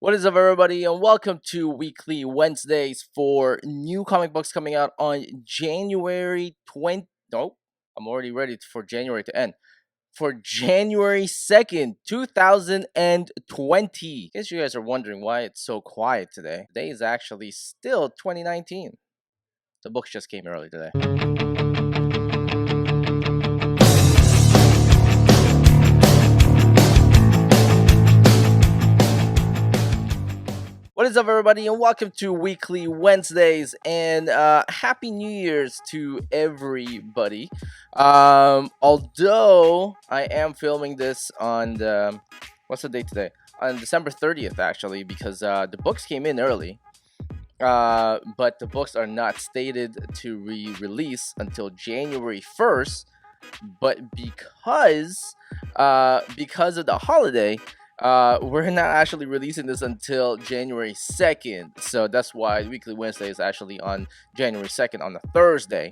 What is up, everybody, and welcome to Weekly Wednesdays for new comic books coming out on January 20. No, I'm already ready for January to end. For January 2nd, 2020. In case you guys are wondering why it's so quiet today, today is actually still 2019. The books just came early today. What is up, everybody, and welcome to Weekly Wednesdays, and Happy New Year's to everybody. Although I am filming this on what's the date today? On December 30th, actually, because the books came in early. But the books are not stated to re-release until January 1st. But because of the holiday, we're not actually releasing this until January 2nd. So that's why Weekly Wednesday is actually on January 2nd on a Thursday.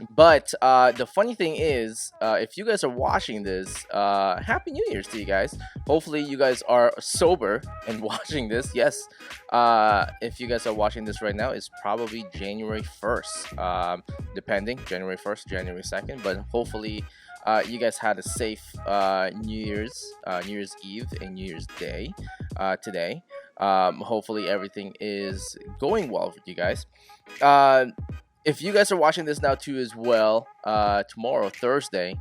But the funny thing is, if you guys are watching this, Happy New Year's to you guys. Hopefully you guys are sober and watching this. Yes, if you guys are watching this right now, it's probably January 1st, depending, January 1st, January 2nd. But hopefully you guys had a safe New Year's Eve and New Year's Day today. Hopefully everything is going well with you guys. If you guys are watching this now too as well, tomorrow, Thursday,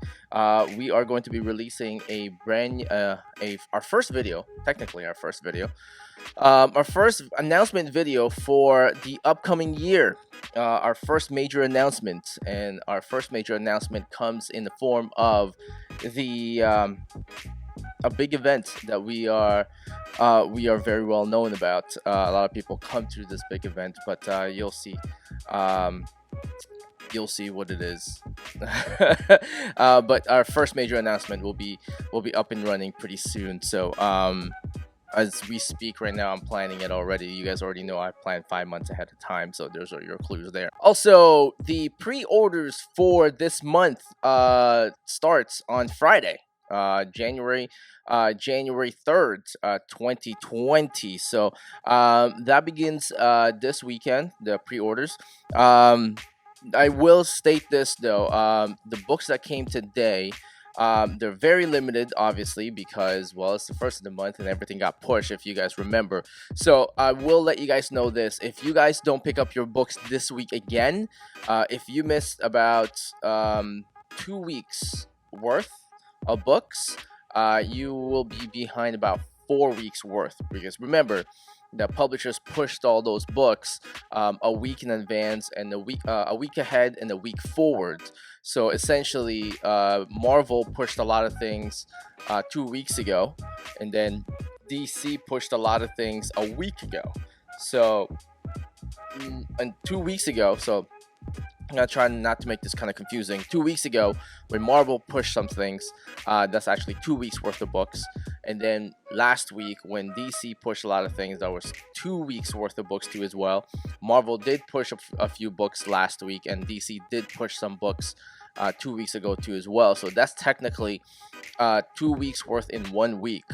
we are going to be releasing a our first video, technically our first video, our first announcement video for the upcoming year, our first major announcement, and our first major announcement comes in the form of the a big event that we are very well known about. A lot of people come to this big event, but you'll see what it is. But our first major announcement will be up and running pretty soon. So as we speak right now, I'm planning it already. You guys already know I planned 5 months ahead of time, so those are your clues there. Also, the pre-orders for this month starts on Friday, January 3rd, 2020. So that begins this weekend, the pre-orders. I will state this though, the books that came today, they're very limited, obviously, because, well, it's the first of the month and everything got pushed, if you guys remember. So I will let you guys know this: if you guys don't pick up your books this week again, if you missed about 2 weeks worth of books, you will be behind about 4 weeks worth, because remember, the publishers pushed all those books a week in advance and a week ahead and a week forward. So essentially, Marvel pushed a lot of things 2 weeks ago, and then DC pushed a lot of things a week ago. So and 2 weeks ago, so I'm gonna try not to make this kind of confusing. 2 weeks ago, when Marvel pushed some things, that's actually 2 weeks worth of books. And then last week, when DC pushed a lot of things, that was 2 weeks worth of books too as well. Marvel did push a few books last week, and DC did push some books 2 weeks ago too as well. So that's technically 2 weeks worth in 1 week.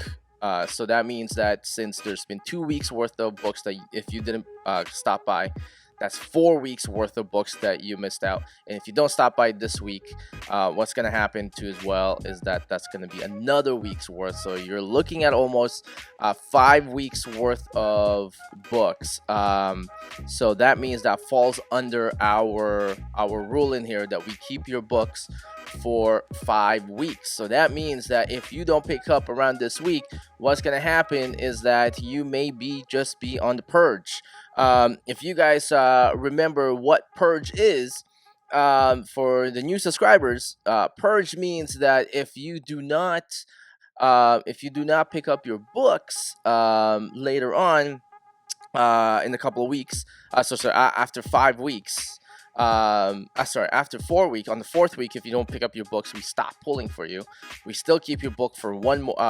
So that means that since there's been 2 weeks worth of books that if you didn't stop by, that's 4 weeks worth of books that you missed out. And if you don't stop by this week, what's going to happen too as well is that that's going to be another week's worth. So you're looking at almost 5 weeks worth of books. So that means that falls under our rule in here that we keep your books for 5 weeks. So that means that if you don't pick up around this week, what's going to happen is that you may just be on the purge. If you guys remember what purge is, for the new subscribers, purge means that if you do not pick up your books later on in a couple of weeks, after 5 weeks. After 4 weeks, on the 4th week, if you don't pick up your books, we stop pulling for you. We still keep your book for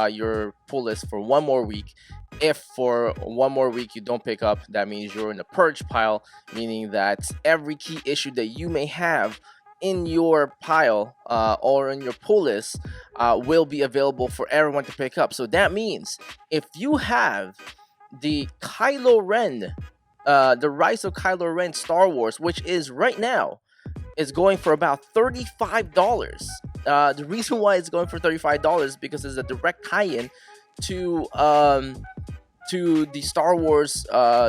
your pull list for 1 more week. If for 1 more week you don't pick up, that means you're in the purge pile, meaning that every key issue that you may have in your pile or in your pull list will be available for everyone to pick up. So that means if you have the Kylo Ren, the Rise of Kylo Ren Star Wars, which is right now is going for about $35. The reason why it's going for $35 is because it's a direct tie-in to the Star Wars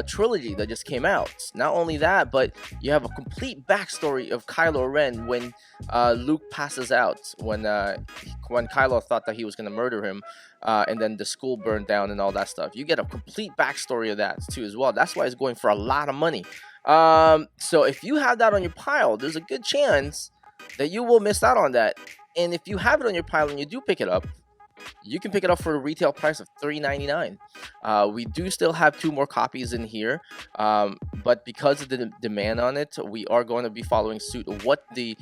trilogy that just came out. Not only that, but you have a complete backstory of Kylo Ren when Luke passes out, when Kylo thought that he was going to murder him, and then the school burned down and all that stuff. You get a complete backstory of that too as well. That's why it's going for a lot of money. So if you have that on your pile, there's a good chance that you will miss out on that. And if you have it on your pile and you do pick it up, you can pick it up for a retail price of $3.99. We do still have 2 more copies in here, but because of the demand on it, we are going to be following suit of what the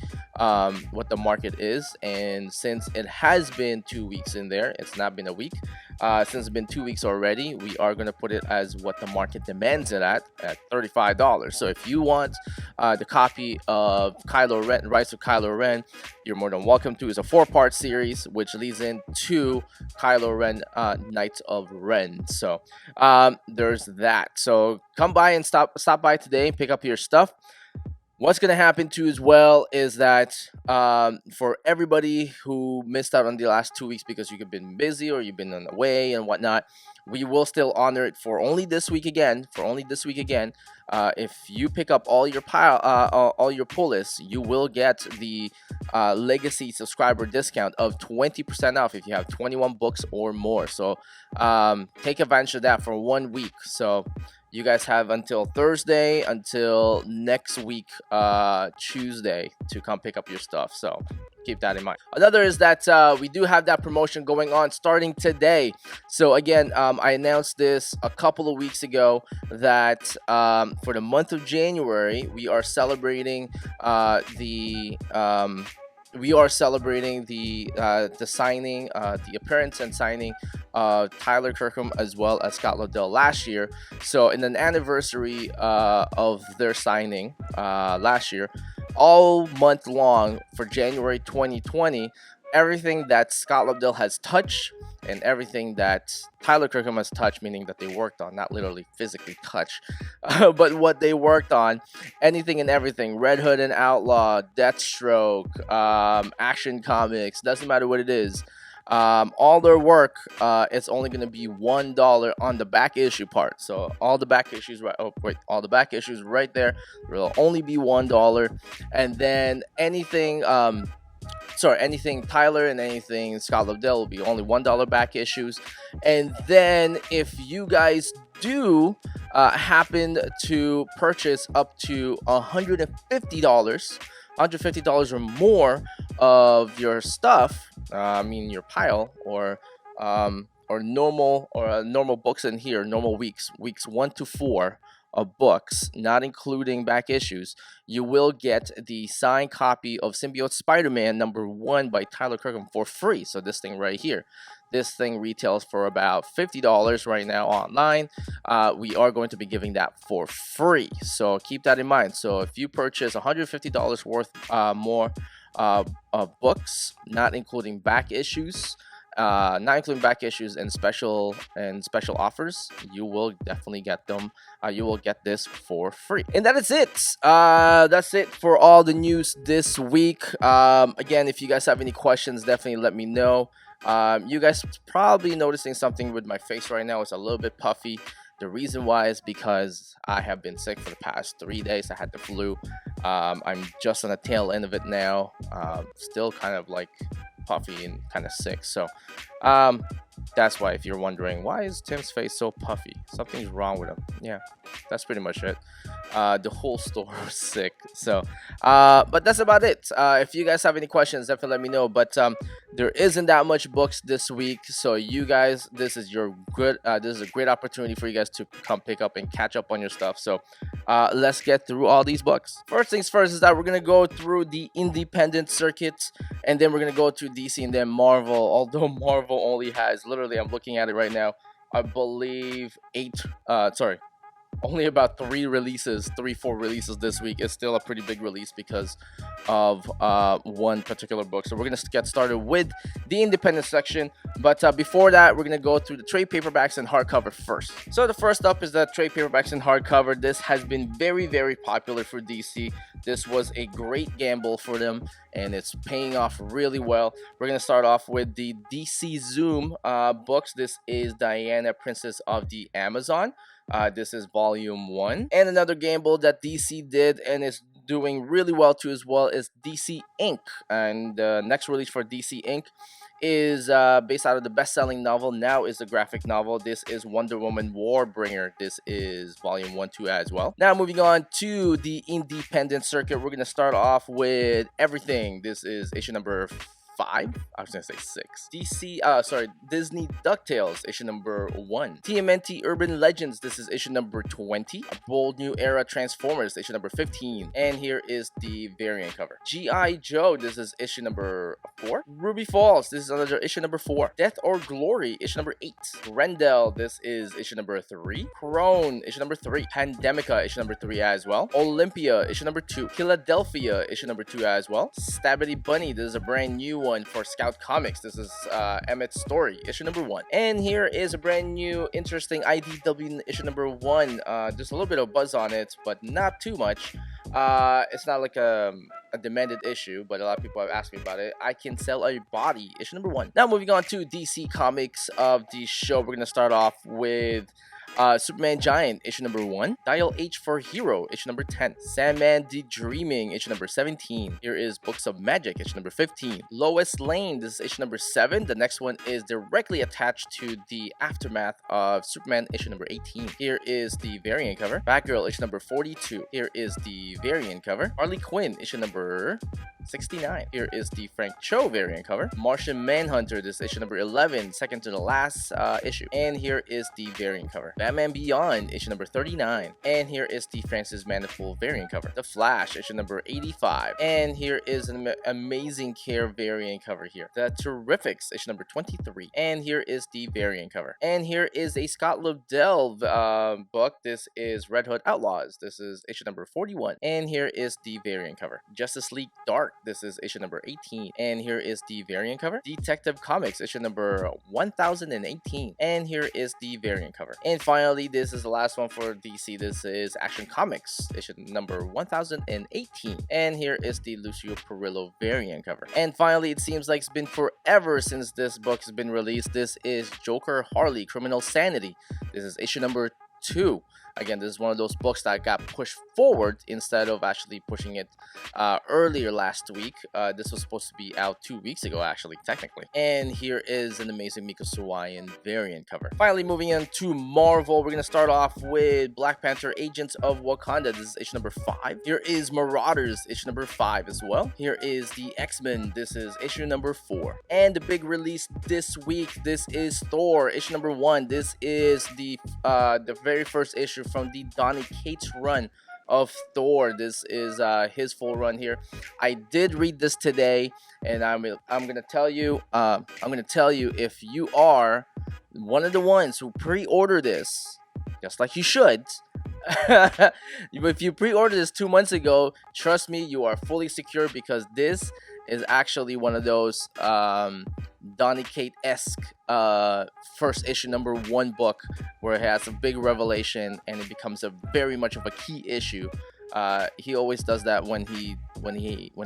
market is. And since it has been 2 weeks in there, it's not been a week. Since it's been 2 weeks already, we are going to put it as what the market demands it at $35. So if you want the copy of Kylo Ren, Rise of Kylo Ren, you're more than welcome to. It's a 4-part series, which leads into Kylo Ren, Knights of Ren. So there's that. So come by and stop by today and pick up your stuff. What's going to happen too as well is that for everybody who missed out on the last 2 weeks because you've been busy or you've been on the way and whatnot, we will still honor it for only this week again. If you pick up all your pull lists, you will get the legacy subscriber discount of 20% off if you have 21 books or more. So take advantage of that for 1 week. So you guys have until Thursday, until next week, Tuesday, to come pick up your stuff. So keep that in mind. Another is that we do have that promotion going on starting today. So again, I announced this a couple of weeks ago that for the month of January, we are celebrating the signing, the appearance and signing of Tyler Kirkham as well as Scott Lobdell last year. So in an anniversary of their signing last year, all month long for January 2020, everything that Scott Lobdell has touched and everything that Tyler Kirkham has touched, meaning that they worked on, not literally physically touch, but what they worked on, anything and everything, Red Hood and Outlaw, Deathstroke, Action Comics, doesn't matter what it is, all their work, it's only going to be $1 on the back issue part. So all the back issues, all the back issues right there will only be $1. And then anything Tyler and anything Scott Lobdell will be only $1 back issues. And then if you guys do happen to purchase up to $150 or more of your stuff, your pile or normal books in here, normal weeks 1 to 4 of books, not including back issues, you will get the signed copy of Symbiote Spider-Man #1 by Tyler Kirkham for free. So this thing right here, this thing retails for about $50 right now online. We are going to be giving that for free, so keep that in mind. So if you purchase $150 worth more of books, not including back issues, and special offers, you will definitely get them. You will get this for free. And that is it. That's it for all the news this week. Again, if you guys have any questions, definitely let me know. You guys probably noticing something with my face right now. It's a little bit puffy. The reason why is because I have been sick for the past 3 days. I had the flu. I'm just on the tail end of it now. Still kind of like puffy and kind of sick. So that's why, if you're wondering, why is Tim's face so puffy? Something's wrong with him. Yeah, that's pretty much it. The whole store was sick. So but that's about it. If you guys have any questions, definitely let me know. But there isn't that much books this week, so you guys, this is a great opportunity for you guys to come pick up and catch up on your stuff. So let's get through all these books. First things first is that we're gonna go through the independent circuit, and then we're gonna go to DC and then Marvel. Although Marvel only has, literally, I'm looking at it right now, I believe only about 3, 4 releases this week. Is still a pretty big release because of one particular book. So we're gonna get started with the independent section. But before that, we're gonna go through the trade paperbacks and hardcover first. So the first up is the trade paperbacks and hardcover. This has been very, very popular for DC. This was a great gamble for them, and it's paying off really well. We're gonna start off with the DC Zoom books. This is Diana, Princess of the Amazon. This is volume 1. And another gamble that DC did and is doing really well too as well is DC Inc. And the next release for DC Inc. is based out of the best-selling novel. Now is the graphic novel. This is Wonder Woman Warbringer. This is volume 1, 2 as well. Now moving on to the independent circuit, we're going to start off with Everything. This is issue number 5. I was gonna say 6. Disney DuckTales, issue number 1. TMNT Urban Legends, this is issue number 20. A Bold New Era Transformers, issue number 15. And here is the variant cover. G.I. Joe, this is issue number 4. Ruby Falls, this is another issue number 4. Death or Glory, issue number 8. Grendel, this is issue number 3. Crone, issue number 3. Pandemica, issue number 3 as well. Olympia, issue number 2. Philadelphia, issue number 2 as well. Stabbity Bunny, this is a brand new one for Scout Comics. This is Emmett's Story, issue number 1. And here is a brand new interesting IDW issue number 1. There's a little bit of buzz on it, but not too much. It's not like a demanded issue, but a lot of people have asked me about it. I Can Sell a Body, issue number 1. Now moving on to DC Comics of the show, we're going to start off with Superman Giant, issue number 1. Dial H for Hero, issue number 10. Sandman Daydreaming, issue number 17. Here is Books of Magic, issue number 15. Lois Lane, this is issue number 7. The next one is directly attached to the aftermath of Superman, issue number 18. Here is the variant cover. Batgirl, issue number 42. Here is the variant cover. Harley Quinn, issue number 69. Here is the Frank Cho variant cover. Martian Manhunter, this is issue number 11, second to the last issue. And here is the variant cover. Batman Beyond, issue number 39. And here is the Francis Manapul variant cover. The Flash, issue number 85. And here is an Amazing Care variant cover here. The Terrifics, issue number 23. And here is the variant cover. And here is a Scott Lobdell book. This is Red Hood Outlaws. This is issue number 41. And here is the variant cover. Justice League Dark. This is issue number 18. And here is the variant cover. Detective Comics, issue number 1018. And here is the variant cover. And finally, this is the last one for DC. This is Action Comics, issue number 1018. And here is the Lucio Perillo variant cover. And finally, it seems like it's been forever since this book has been released. This is Joker Harley, Criminal Sanity. This is issue number 2. Again, this is one of those books that got pushed forward instead of actually pushing it earlier last week. This was supposed to be out 2 weeks ago, actually, technically. And here is an amazing Miko Sawaiyan variant cover. Finally, moving into Marvel, we're going to start off with Black Panther Agents of Wakanda. This is issue number 5. Here is Marauders, issue number 5 as well. Here is the X-Men. This is issue number 4. And the big release this week, this is Thor, issue number 1. This is the very first issue from the Donny Cates run of Thor. This is his full run here. I did read this today, and I'm gonna tell you if you are one of the ones who pre-order this, just like you should. If you pre-ordered this 2 months ago, trust me, you are fully secure, because this is actually one of those Donny Cates-esque first issue number 1 book where it has a big revelation and it becomes a very much of a key issue. He always does that when he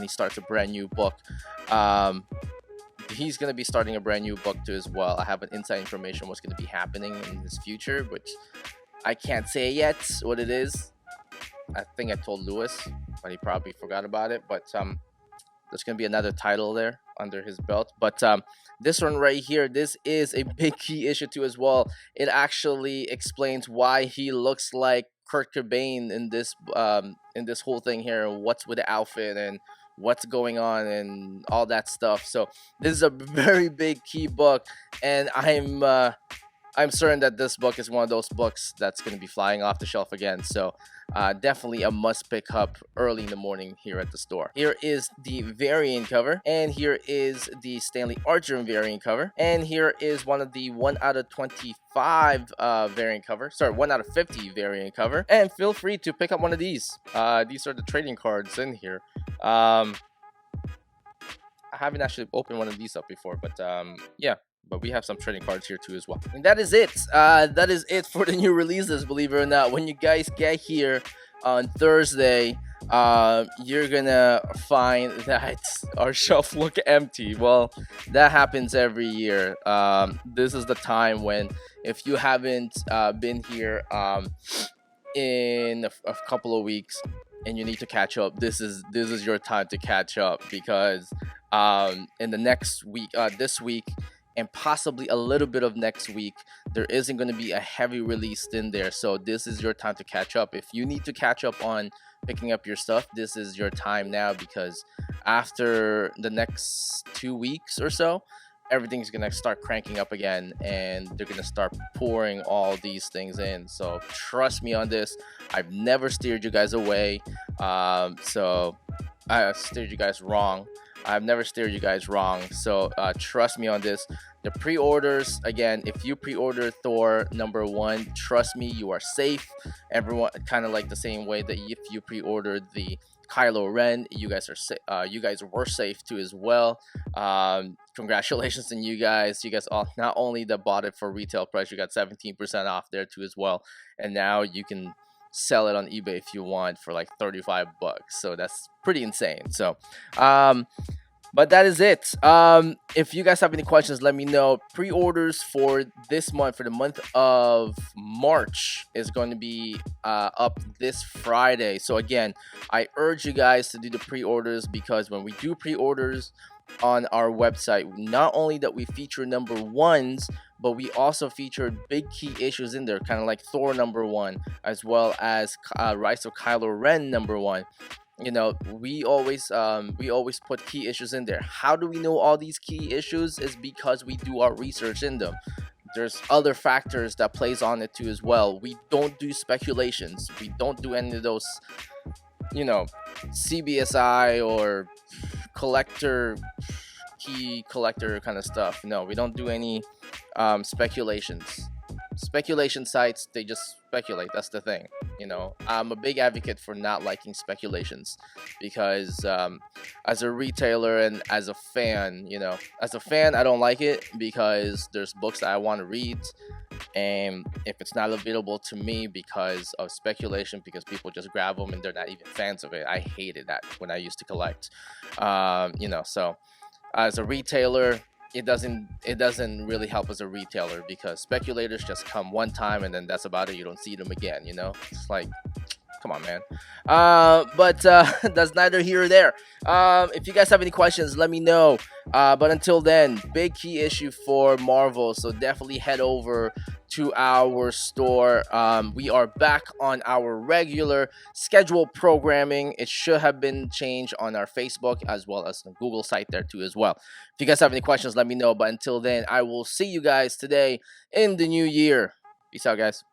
starts a brand new book. He's going to be starting a brand new book too as well. I have an inside information what's going to be happening in his future, which I can't say yet what it is. I think I told Lewis, but he probably forgot about it. But there's going to be another title there under his belt. But this one right here, this is a big key issue too as well. It actually explains why he looks like Kurt Cobain in this whole thing here, and what's with the outfit and what's going on and all that stuff. So this is a very big key book, and I'm I'm certain that this book is one of those books that's going to be flying off the shelf again. So definitely a must pick up early in the morning here at the store. Here is the variant cover, and here is the Stanley Archer variant cover, and here is one of the 1 out of 25 variant cover. Sorry, 1 out of 50 variant cover. And feel free to pick up one of these. These are the trading cards in here. I haven't actually opened one of these up before, but yeah. But we have some trading cards here too as well. And that is it. That is it for the new releases, believe it or not. When you guys get here on Thursday, you're gonna find that our shelf look empty. Well, that happens every year. This is the time when, if you haven't been here in a couple of weeks and you need to catch up, this is your time to catch up, because in the next week, this week, and possibly a little bit of next week, there isn't going to be a heavy release in there. So this is your time to catch up. If you need to catch up on picking up your stuff, this is your time now, because after the next 2 weeks or so, everything's going to start cranking up again, and they're going to start pouring all these things in. So trust me on this. I've never steered you guys away. So I steered you guys wrong. I've never steered you guys wrong. So trust me on this. The pre-orders, again, if you pre-order Thor #1, trust me, you are safe. Everyone, kind of like the same way that if you pre-ordered the Kylo Ren, you guys were safe too as well. Congratulations to you guys. You guys all not only that bought it for retail price, you got 17% off there too as well. And now you can sell it on eBay if you want for like 35 bucks. So that's pretty insane. So but that is it. If you guys have any questions, let me know. Pre-orders for this month, for the month of March, is going to be up this Friday. So again, I urge you guys to do the pre-orders, because when we do pre-orders on our website, not only that we feature #1s, but we also featured big key issues in there, kind of like Thor #1, as well as Rise of Kylo Ren #1. You know, we always put key issues in there. How do we know all these key issues? Is because we do our research in them. There's other factors that plays on it too as well. We don't do speculations. We don't do any of those, you know, CBSI or key collector kind of stuff. No, we don't do any speculations. Speculation sites, they just speculate. That's the thing. You know, I'm a big advocate for not liking speculations, because as a retailer and as a fan, I don't like it, because there's books that I want to read, and if it's not available to me because of speculation, because people just grab them and they're not even fans of it, I hated that when I used to collect. So as a retailer, it doesn't really help as a retailer, because speculators just come one time and then that's about it. You don't see them again. It's like, come on, man. But that's neither here or there. If you guys have any questions, let me know. But until then, big key issue for Marvel, so definitely head over to our store. We are back on our regular scheduled programming. It should have been changed on our Facebook as well as the Google site there too as well. If you guys have any questions, let me know. But until then, I will see you guys today in the new year. Peace out, guys.